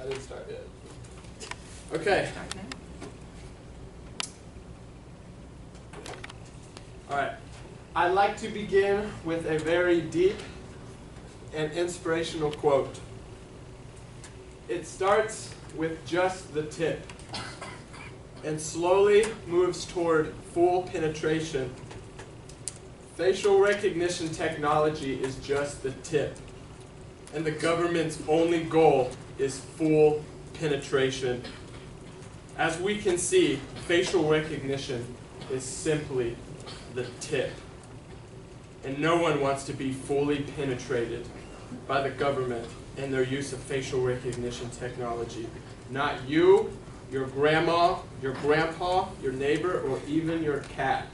I didn't start yet. Okay. All right. I'd like to begin with a very deep and inspirational quote. It starts with just the tip and slowly moves toward full penetration. Facial recognition technology is just the tip, and the government's only goal is full penetration. As we can see, facial recognition is simply the tip, and no one wants to be fully penetrated by the government and their use of facial recognition technology. Not you, your grandma, your grandpa, your neighbor, or even your cat.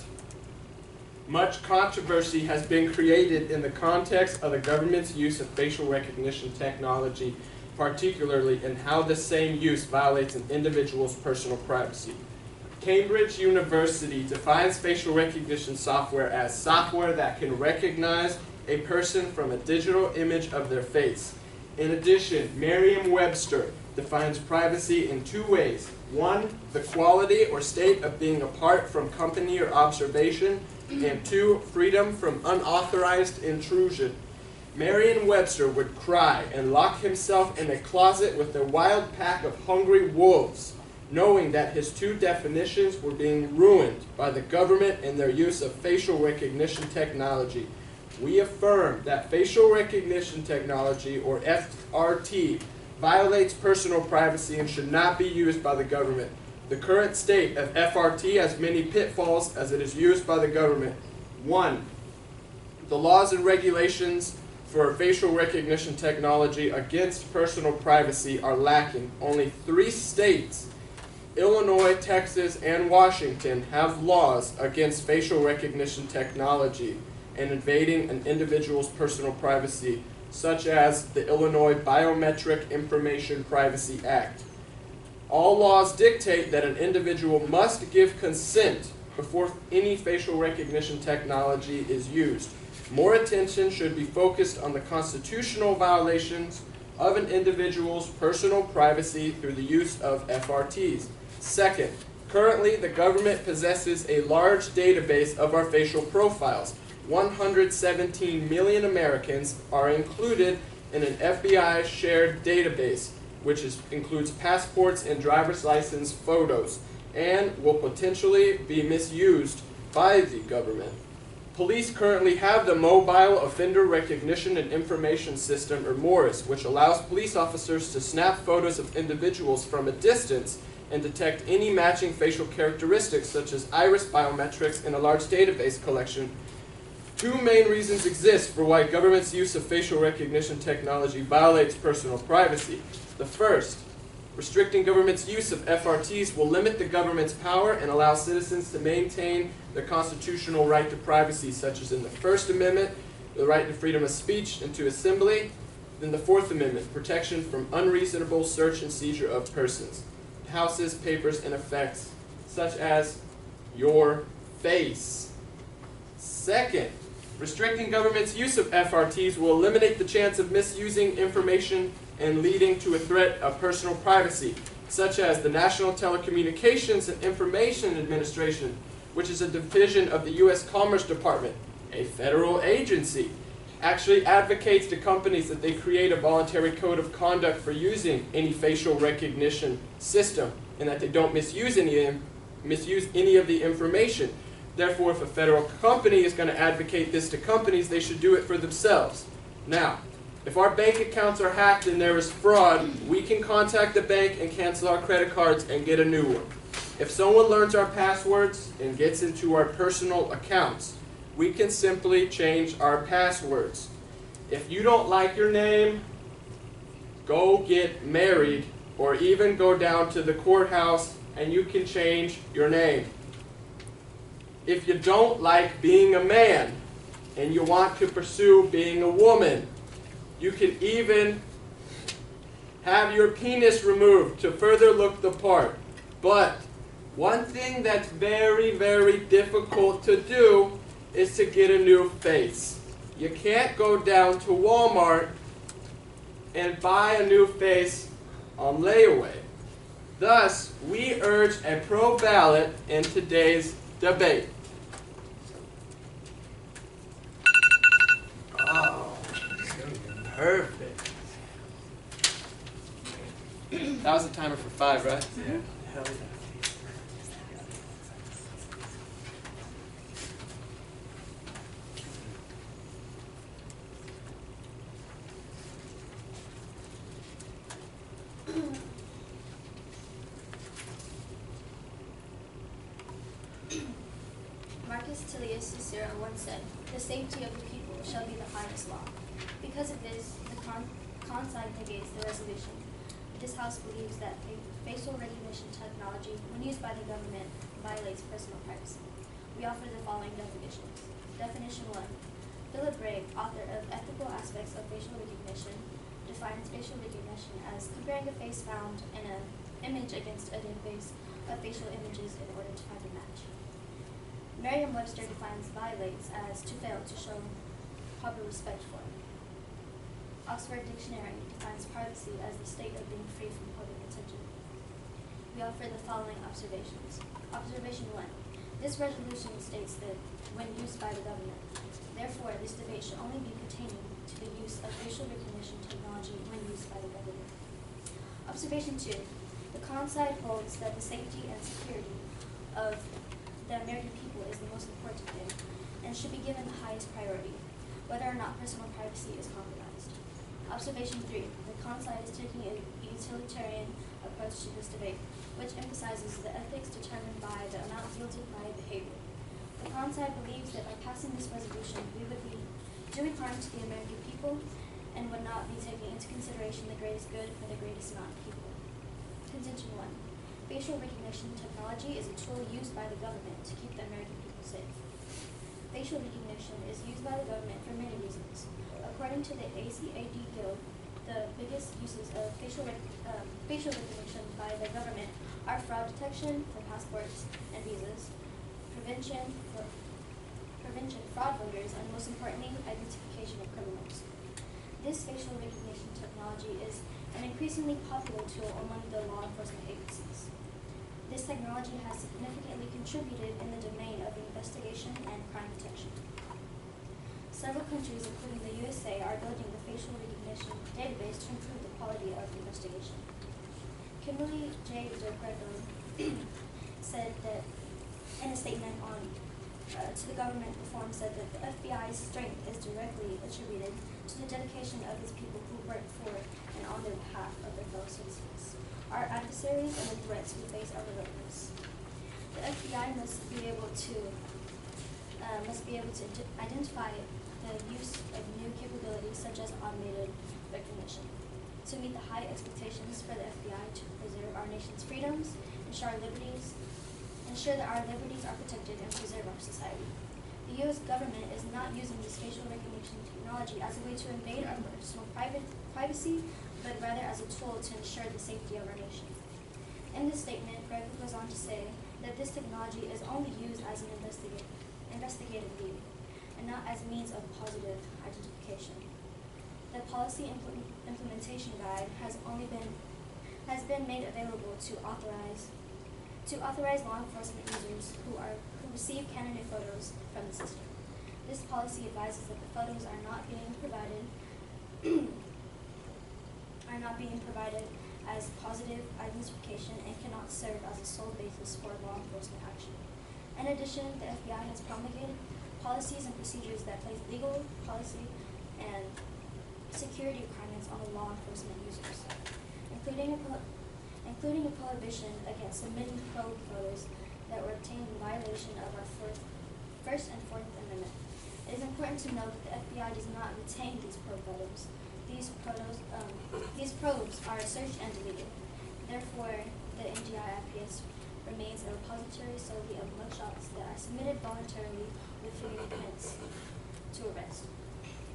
Much controversy has been created in the context of the government's use of facial recognition technology, particularly in how the same use violates an individual's personal privacy. Cambridge University defines facial recognition software as software that can recognize a person from a digital image of their face. In addition, Merriam-Webster defines privacy in two ways. One, the quality or state of being apart from company or observation, and two, freedom from unauthorized intrusion. Merriam-Webster would cry and lock himself in a closet with a wild pack of hungry wolves, knowing that his two definitions were being ruined by the government and their use of facial recognition technology. We affirm that facial recognition technology, or FRT, violates personal privacy and should not be used by the government. The current state of FRT has many pitfalls as it is used by the government. 1. The laws and regulations for facial recognition technology against personal privacy are lacking. Only 3 states, Illinois, Texas, and Washington, have laws against facial recognition technology and invading an individual's personal privacy, such as the Illinois Biometric Information Privacy Act. All laws dictate that an individual must give consent before any facial recognition technology is used. More attention should be focused on the constitutional violations of an individual's personal privacy through the use of FRTs. Second, currently the government possesses a large database of our facial profiles. 117 million Americans are included in an FBI shared database, which includes passports and driver's license photos, and will potentially be misused by the government. Police currently have the Mobile Offender Recognition and Information System, or MORIS, which allows police officers to snap photos of individuals from a distance and detect any matching facial characteristics, such as iris biometrics, in a large database collection. 2 main reasons exist for why government's use of facial recognition technology violates personal privacy. The first, restricting government's use of FRTs will limit the government's power and allow citizens to maintain their constitutional right to privacy, such as in the First Amendment, the right to freedom of speech and to assembly, then the Fourth Amendment, protection from unreasonable search and seizure of persons, houses, papers, and effects, such as your face. Second, restricting government's use of FRTs will eliminate the chance of misusing information and leading to a threat of personal privacy, such as the National Telecommunications and Information Administration, which is a division of the U.S. Commerce Department, a federal agency, actually advocates to companies that they create a voluntary code of conduct for using any facial recognition system, and that they don't misuse any of the information. Therefore, if a federal company is going to advocate this to companies, they should do it for themselves. Now, if our bank accounts are hacked and there is fraud, we can contact the bank and cancel our credit cards and get a new one. If someone learns our passwords and gets into our personal accounts, we can simply change our passwords. If you don't like your name, go get married, or even go down to the courthouse and you can change your name. If you don't like being a man and you want to pursue being a woman, you can even have your penis removed to further look the part. But one thing that's very, very difficult to do is to get a new face. You can't go down to Walmart and buy a new face on layaway. Thus, we urge a pro ballot in today's debate. Oh, perfect. That was a timer for 5, right? Yeah. Hell yeah. Marcus Tullius Cicero once said, "The safety of the people shall be the highest law." Because of this, the conside negates the resolution. This House believes that facial recognition technology, when used by the government, violates personal privacy. We offer the following definitions. Definition 1. Philip Ray, author of Ethical Aspects of Facial Recognition, defines facial recognition as comparing a face found in an image against a database of facial images in order to find a match. Merriam-Webster defines violates as to fail to show proper respect for. Oxford Dictionary defines privacy as the state of being free from public attention. We offer the following observations. Observation 1. This resolution states that when used by the government. Therefore, this debate should only be pertaining to the use of facial recognition technology when used by the government. Observation 2. The conside holds that the safety and security of the American people is the most important thing and should be given the highest priority, whether or not personal privacy is compromised. Observation 3. The conside is taking a utilitarian approach to this debate, which emphasizes the ethics determined by the amount yielded by behavior. The conside believes that by passing this resolution, we would be doing harm to the American people and would not be taking into consideration the greatest good for the greatest amount of people. Contention 1. Facial recognition technology is a tool used by the government to keep the American people safe. Facial recognition is used by the government for many reasons. According to the ACAD Guild, the biggest uses of facial recognition by the government are fraud detection for passports and visas, prevention fraud voters, and most importantly, identification of criminals. This facial recognition technology is an increasingly popular tool among the law enforcement agencies. This technology has significantly contributed in the domain of investigation and crime detection. Several countries, including the USA, are building the facial recognition database to improve the quality of investigation. Kimberly J. DeGregory said that in a statement to the government reform said that the FBI's strength is directly attributed to the dedication of its people who work for and on the behalf of their fellow citizens, our adversaries, and the threats we face are relentless. The FBI must be able to identify the use of new capabilities such as automated recognition to meet the high expectations for the FBI to preserve our nation's freedoms, ensure that our liberties are protected, and preserve our society. The U.S. government is not using this facial recognition technology as a way to invade our personal privacy, but rather as a tool to ensure the safety of our nation. In this statement, Gregory goes on to say that this technology is only used as an investigative lead, and not as a means of positive identification. The policy implementation guide has been made available to authorize law enforcement users who receive candidate photos from the system. This policy advises that the photos are not being provided as positive identification and cannot serve as a sole basis for law enforcement action. In addition, the FBI has promulgated policies and procedures that place legal, policy, and security requirements on the law enforcement users, including a prohibition against submitting probe photos that were obtained in violation of our First and Fourth Amendment. It is important to note that the FBI does not retain these probe photos. These probes are searched and deleted. Therefore, the NDI-IPS remains a repository solely of mugshots that are submitted voluntarily with fingerprints to arrest.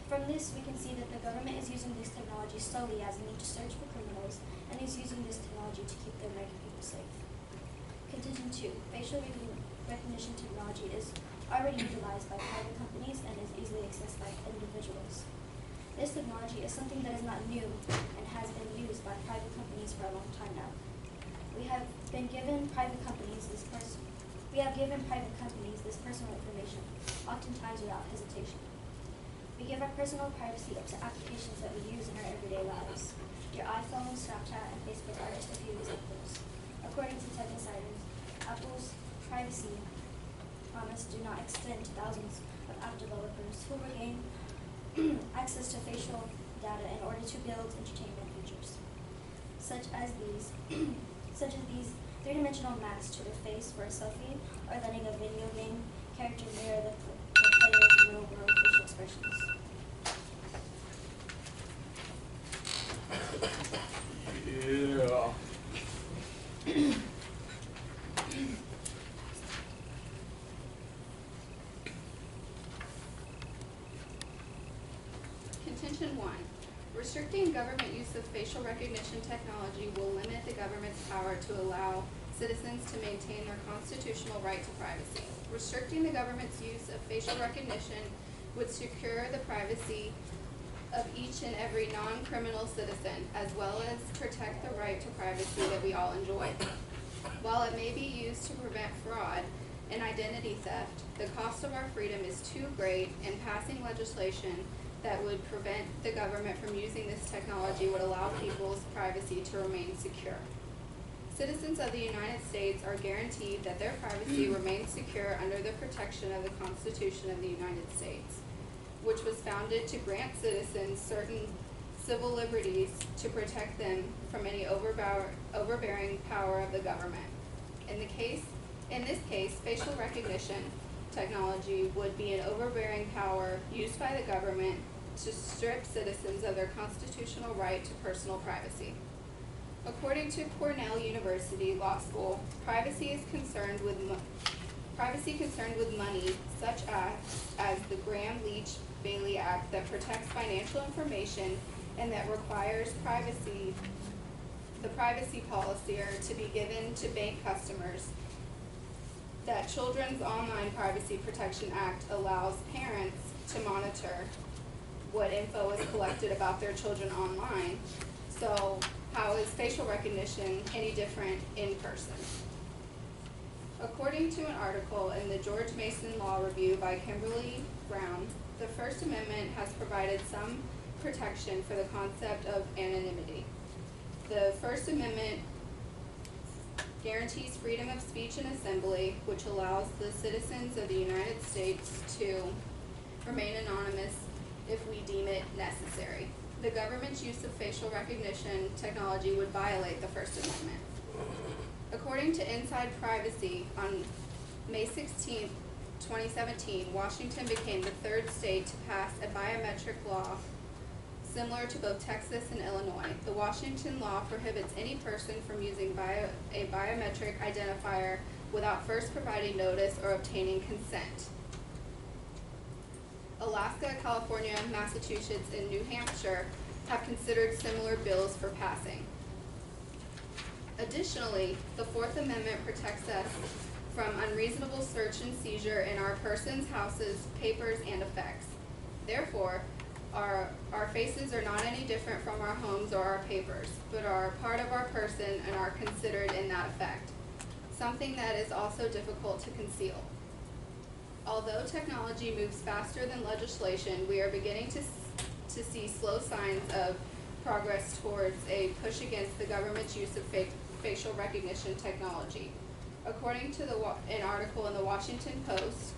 From this, we can see that the government is using this technology solely as a means to search for criminals, and is using this technology to keep the American people safe. Contention 2. Facial recognition technology is already utilized by private companies and is easily accessed by individuals. This technology is something that is not new and has been used by private companies for a long time now. We have given private companies this personal information, oftentimes without hesitation. We give our personal privacy up to applications that we use in our everyday lives. Your iPhone, Snapchat, and Facebook are just a few examples. According to Tech Insiders, Apple's privacy promise do not extend to thousands of app developers who regain access to facial data in order to build entertainment features, such as these three-dimensional masks to their face for a selfie, or letting a video game character mirror the player's real-world facial expressions. Yeah. Contention 1. Restricting government use of facial recognition technology will limit the government's power to allow citizens to maintain their constitutional right to privacy. Restricting the government's use of facial recognition would secure the privacy of each and every non-criminal citizen, as well as protect the right to privacy that we all enjoy. While it may be used to prevent fraud and identity theft, the cost of our freedom is too great, and passing legislation that would prevent the government from using this technology would allow people's privacy to remain secure. Citizens of the United States are guaranteed that their privacy remains secure under the protection of the Constitution of the United States, which was founded to grant citizens certain civil liberties to protect them from any overbearing power of the government. In this case, facial recognition technology would be an overbearing power used by the government to strip citizens of their constitutional right to personal privacy. According to Cornell University Law School, privacy concerned with money, such as the Graham-Leach-Bailey Act that protects financial information and that requires the privacy policy to be given to bank customers. That Children's Online Privacy Protection Act allows parents to monitor what info is collected about their children online. So how is facial recognition any different in person? According to an article in the George Mason Law Review by Kimberly Brown, the First Amendment has provided some protection for the concept of anonymity. The First Amendment guarantees freedom of speech and assembly, which allows the citizens of the United States to remain anonymous if we deem it necessary. The government's use of facial recognition technology would violate the First Amendment. According to Inside Privacy, on May 16, 2017, Washington became the third state to pass a biometric law similar to both Texas and Illinois. The Washington law prohibits any person from using a biometric identifier without first providing notice or obtaining consent. Alaska, California, Massachusetts, and New Hampshire have considered similar bills for passing. Additionally, the Fourth Amendment protects us from unreasonable search and seizure in our persons, houses, papers, and effects. Therefore, our faces are not any different from our homes or our papers, but are a part of our person and are considered in that effect, something that is also difficult to conceal. Although technology moves faster than legislation, we are beginning to see slow signs of progress towards a push against the government's use of facial recognition technology. According to an article in the Washington Post,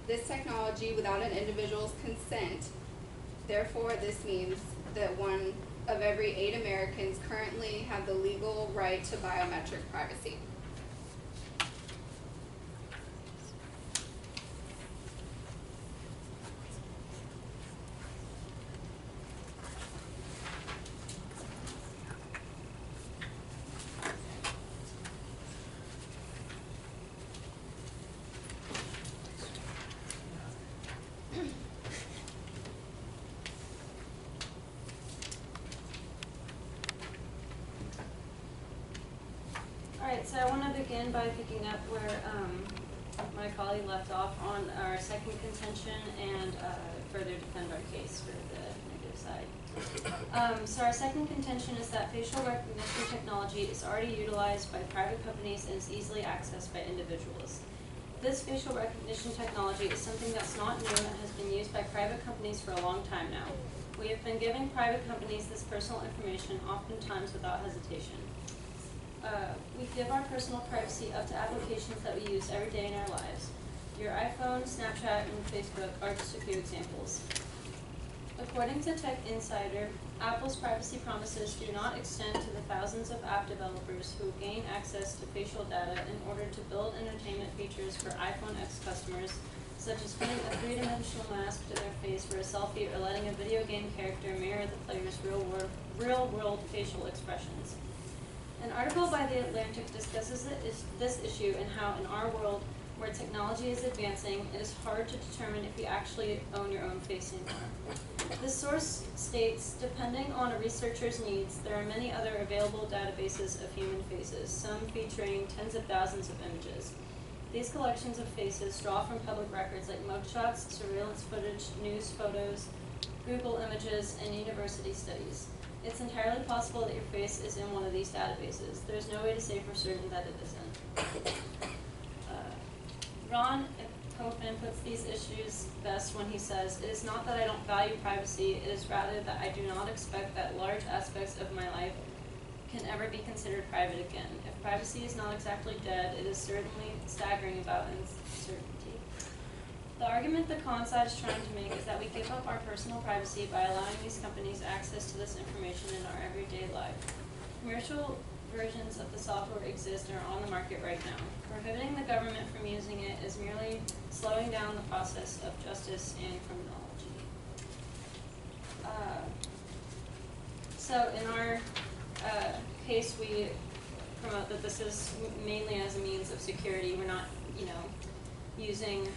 this technology without an individual's consent, therefore this means that 1 of every 8 Americans currently have the legal right to biometric privacy. Alright, so I want to begin by picking up where my colleague left off on our second contention and further defend our case for the negative side. So our second contention is that facial recognition technology is already utilized by private companies and is easily accessed by individuals. This facial recognition technology is something that's not new and has been used by private companies for a long time now. We have been giving private companies this personal information oftentimes without hesitation. We give our personal privacy up to applications that we use every day in our lives. Your iPhone, Snapchat, and Facebook are just a few examples. According to Tech Insider, Apple's privacy promises do not extend to the thousands of app developers who gain access to facial data in order to build entertainment features for iPhone X customers, such as putting a three-dimensional mask to their face for a selfie or letting a video game character mirror the player's real-world facial expressions. An article by The Atlantic discusses this issue and how in our world, where technology is advancing, it is hard to determine if you actually own your own face anymore. This source states, depending on a researcher's needs, there are many other available databases of human faces, some featuring tens of thousands of images. These collections of faces draw from public records like mugshots, surveillance footage, news photos, Google images, and university studies. It's entirely possible that your face is in one of these databases. There's no way to say for certain that it isn't. Ron Hoffman puts these issues best when he says, "It is not that I don't value privacy, it is rather that I do not expect that large aspects of my life can ever be considered private again. If privacy is not exactly dead, it is certainly staggering about uncertainty." The argument the con side is trying to make is that we give up our personal privacy by allowing these companies access to this information in our everyday life. Commercial versions of the software exist and are on the market right now. Prohibiting the government from using it is merely slowing down the process of justice and criminology. So in our case, we promote that this is mainly as a means of security. We're not, using,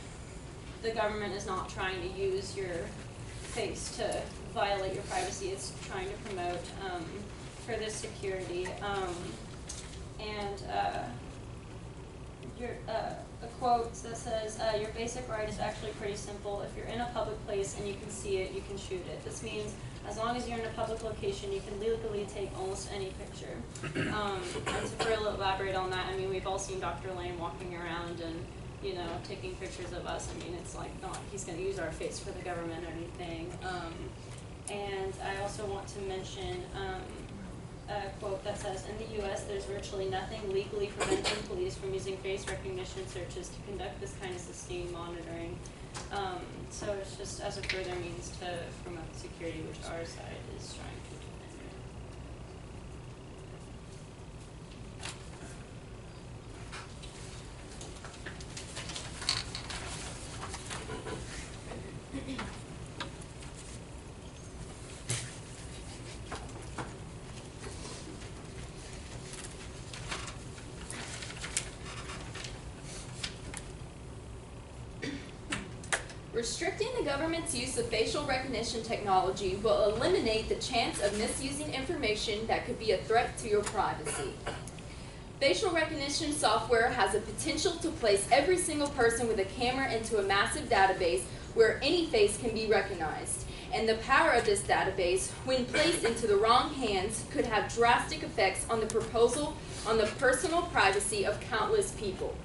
the government is not trying to use your face to violate your privacy. It's trying to promote further security. A quote that says, your basic right is actually pretty simple. If you're in a public place and you can see it, you can shoot it. This means as long as you're in a public location, you can legally take almost any picture. And to further elaborate on that, we've all seen Dr. Lane walking around and, taking pictures of us. It's like not he's going to use our face for the government or anything. And I also want to mention a quote that says, in the U.S., there's virtually nothing legally preventing police from using face recognition searches to conduct this kind of sustained monitoring. So it's just as a further means to promote security, which our side is trying to defend. Restricting the government's use of facial recognition technology will eliminate the chance of misusing information that could be a threat to your privacy. Facial recognition software has the potential to place every single person with a camera into a massive database where any face can be recognized. And the power of this database, when placed into the wrong hands, could have drastic effects on the personal privacy of countless people.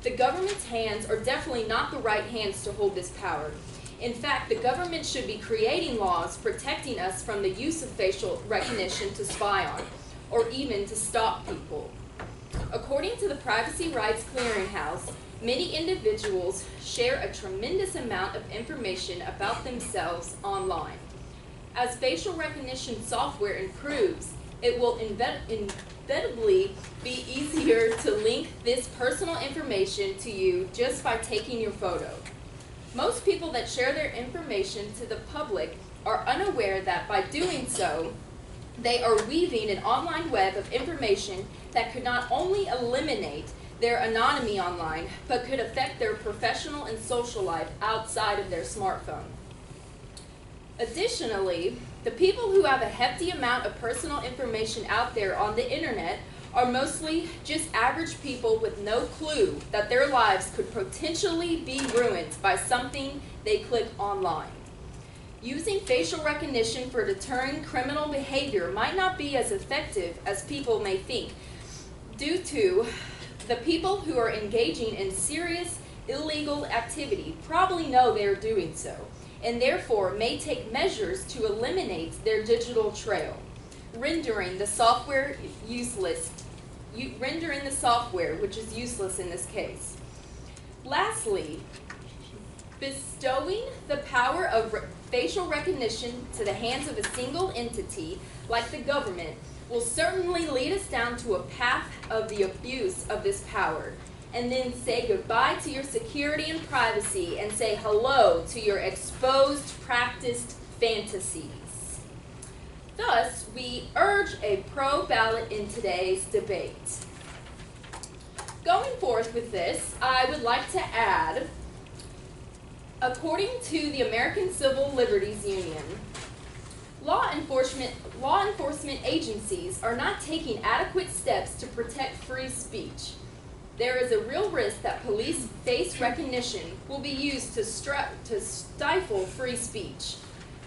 The government's hands are definitely not the right hands to hold this power. In fact, the government should be creating laws protecting us from the use of facial recognition to spy on, or even to stop people. According to the Privacy Rights Clearinghouse, many individuals share a tremendous amount of information about themselves online. As facial recognition software improves, it will inevitably be easier to link this personal information to you just by taking your photo. Most people that share their information to the public are unaware that by doing so, they are weaving an online web of information that could not only eliminate their anonymity online, but could affect their professional and social life outside of their smartphone. Additionally, the people who have a hefty amount of personal information out there on the internet are mostly just average people with no clue that their lives could potentially be ruined by something they click online. Using facial recognition for deterring criminal behavior might not be as effective as people may think, due to the people who are engaging in serious illegal activity probably know they are doing so, and therefore may take measures to eliminate their digital trail, rendering the software which is useless in this case. Lastly, bestowing the power of facial recognition to the hands of a single entity like the government will certainly lead us down to a path of the abuse of this power, and then say goodbye to your security and privacy and say hello to your exposed, practiced fantasies. Thus, we urge a pro-ballot in today's debate. Going forth with this, I would like to add, according to the American Civil Liberties Union, law enforcement agencies are not taking adequate steps to protect free speech. There is a real risk that police face recognition will be used to stifle free speech.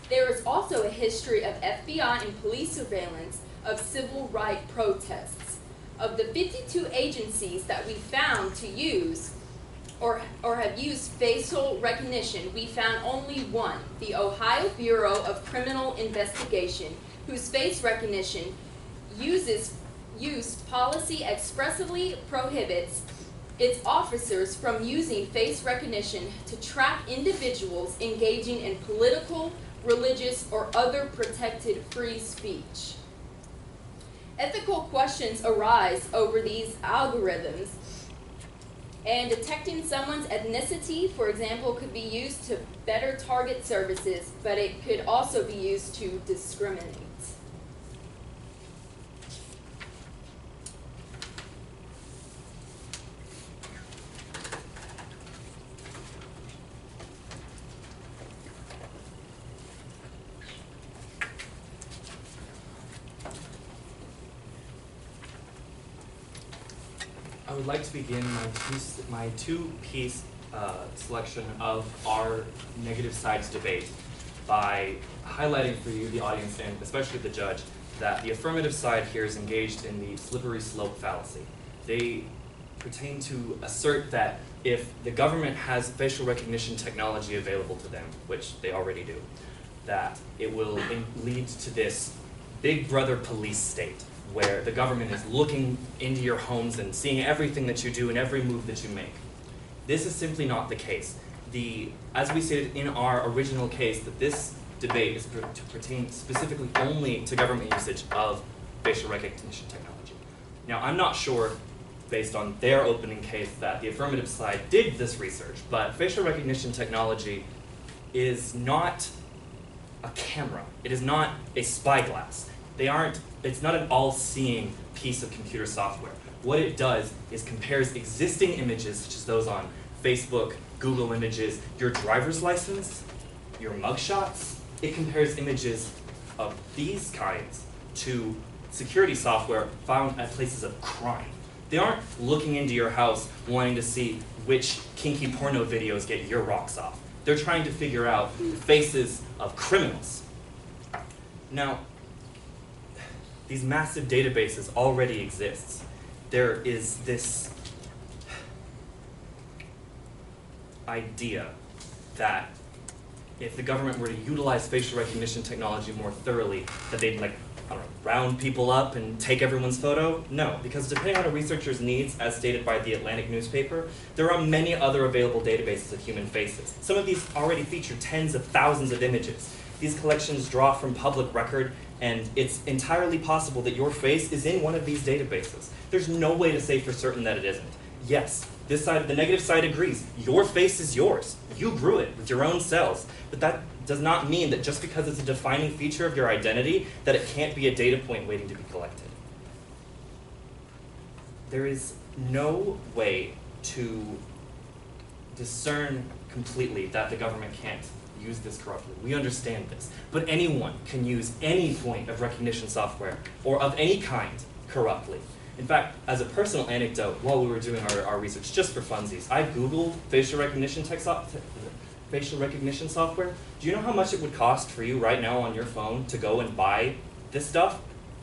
There is also a history of FBI and police surveillance of civil rights protests. Of the 52 agencies that we found to use or have used facial recognition, we found only one, the Ohio Bureau of Criminal Investigation, whose face recognition used policy expressly prohibits its officers from using face recognition to track individuals engaging in political, religious, or other protected free speech. Ethical questions arise over these algorithms, and detecting someone's ethnicity, for example, could be used to better target services, but it could also be used to discriminate. I would like to begin my two-piece selection of our negative sides debate by highlighting for you, the audience, and especially the judge, that the affirmative side here is engaged in the slippery slope fallacy. They pertain to assert that if the government has facial recognition technology available to them, which they already do, that it will lead to this big brother police state, where the government is looking into your homes and seeing everything that you do and every move that you make. This is simply not the case. As we stated in our original case, that this debate is to pertain specifically only to government usage of facial recognition technology. Now, I'm not sure, based on their opening case, that the affirmative side did this research, but facial recognition technology is not a camera. It is not a spyglass. It's not an all-seeing piece of computer software. What it does is compares existing images, such as those on Facebook, Google Images, your driver's license, your mugshots. It compares images of these kinds to security software found at places of crime. They aren't looking into your house wanting to see which kinky porno videos get your rocks off. They're trying to figure out the faces of criminals. Now, these massive databases already exist. There is this idea that if the government were to utilize facial recognition technology more thoroughly, that they'd round people up and take everyone's photo? No, because depending on a researcher's needs, as stated by the Atlantic newspaper, there are many other available databases of human faces. Some of these already feature tens of thousands of images. These collections draw from public record, and it's entirely possible that your face is in one of these databases. There's no way to say for certain that it isn't. Yes, this side, the negative side agrees. Your face is yours. You grew it with your own cells. But that does not mean that just because it's a defining feature of your identity, that it can't be a data point waiting to be collected. There is no way to discern completely that the government can't use this corruptly. We understand this. But anyone can use any point of recognition software or of any kind corruptly. In fact, as a personal anecdote, while we were doing our research, just for funsies, I Googled facial recognition software. Do you know how much it would cost for you right now on your phone to go and buy this stuff?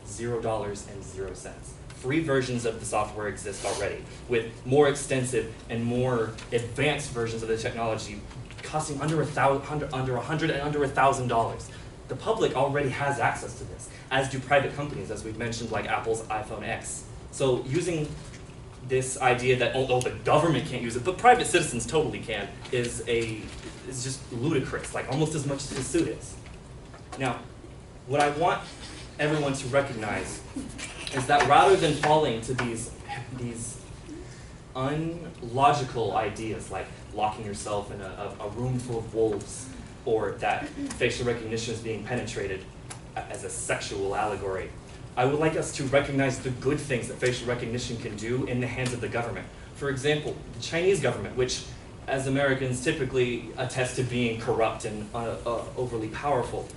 $0.00. Free versions of the software exist already, with more extensive and more advanced versions of the technology costing under $100 and under $1,000. The public already has access to this, as do private companies, as we've mentioned, like Apple's iPhone X. So using this idea that, oh, the government can't use it, but private citizens totally can, is just ludicrous, like almost as much as the suit is. Now, what I want everyone to recognize is that rather than falling to these unlogical ideas like locking yourself in a room full of wolves, or that facial recognition is being penetrated as a sexual allegory, I would like us to recognize the good things that facial recognition can do in the hands of the government. For example, the Chinese government, which as Americans typically attest to being corrupt and overly powerful,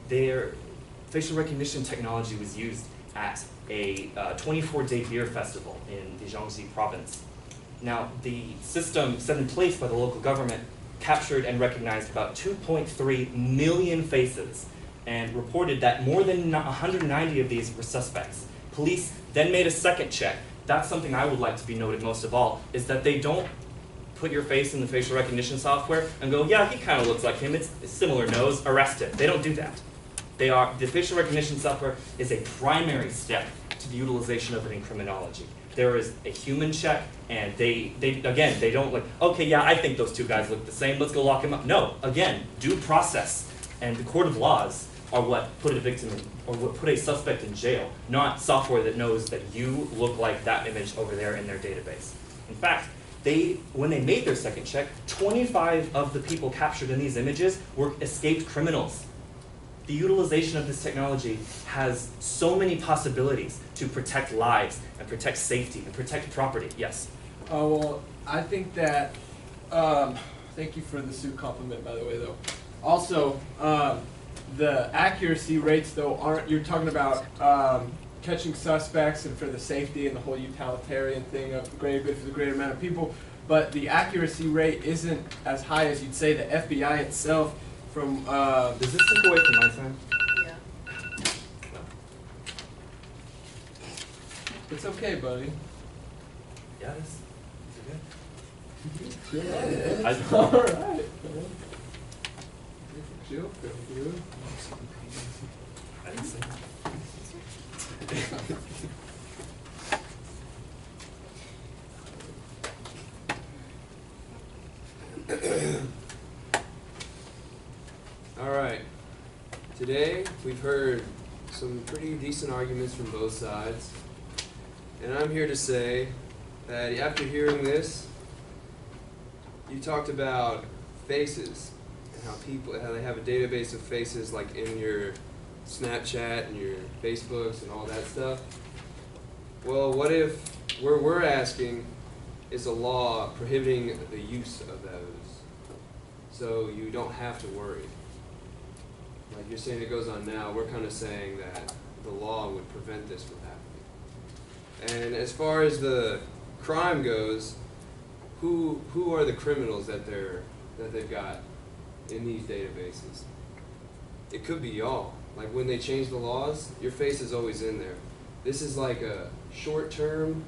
their facial recognition technology was used at a 24-day beer festival in the Jiangxi province. Now, the system set in place by the local government captured and recognized about 2.3 million faces and reported that more than 190 of these were suspects. Police then made a second check. That's something I would like to be noted most of all, is that they don't put your face in the facial recognition software and go, yeah, he kind of looks like him, it's a similar nose, arrest him. They don't do that. The facial recognition software is a primary step to the utilization of it in criminology. There is a human check, and they don't like, okay, yeah, I think those two guys look the same, let's go lock him up. No, again, due process and the court of laws are what put a victim in, or what put a suspect in jail, not software that knows that you look like that image over there in their database. In fact, when they made their second check, 25 of the people captured in these images were escaped criminals. The utilization of this technology has so many possibilities to protect lives and protect safety and protect property. Yes? Well, I think that, thank you for the suit compliment, by the way, though. Also, the accuracy rates, though, aren't, you're talking about catching suspects and for the safety and the whole utilitarian thing of the greater good for the greater amount of people, but the accuracy rate isn't as high as you'd say the FBI itself from, Does this take away from my time? Yeah. It's okay, buddy. Yeah, is it good? Yeah, it's I- all right. Chill, dude. I didn't say that. All right. Today we've heard some pretty decent arguments from both sides, and I'm here to say that after hearing this, you talked about faces and how they have a database of faces like in your Snapchat and your Facebooks and all that stuff. Well, what if where we're asking is a law prohibiting the use of those, so you don't have to worry? Like you're saying it goes on now, we're kind of saying that the law would prevent this from happening. And as far as the crime goes, who are the criminals that they've got in these databases? It could be y'all. Like when they change the laws, your face is always in there. This is like a short-term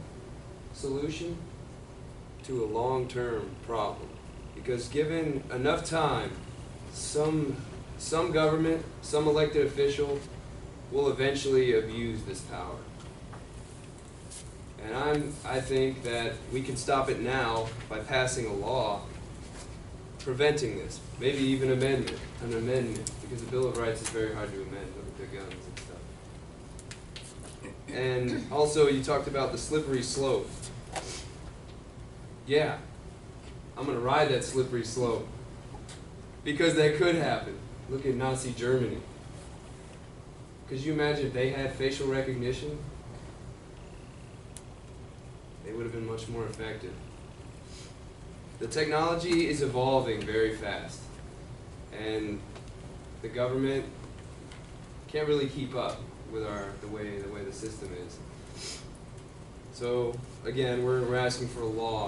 solution to a long-term problem. Because given enough time, some government, some elected official will eventually abuse this power. And I think that we can stop it now by passing a law preventing this. Maybe even an amendment, because the Bill of Rights is very hard to amend. Look at the guns and stuff. And also you talked about the slippery slope. Yeah, I'm gonna ride that slippery slope. Because that could happen. Look at Nazi Germany. Could you imagine if they had facial recognition? They would have been much more effective. The technology is evolving very fast, and the government can't really keep up with the way the system is. So again, we're asking for a law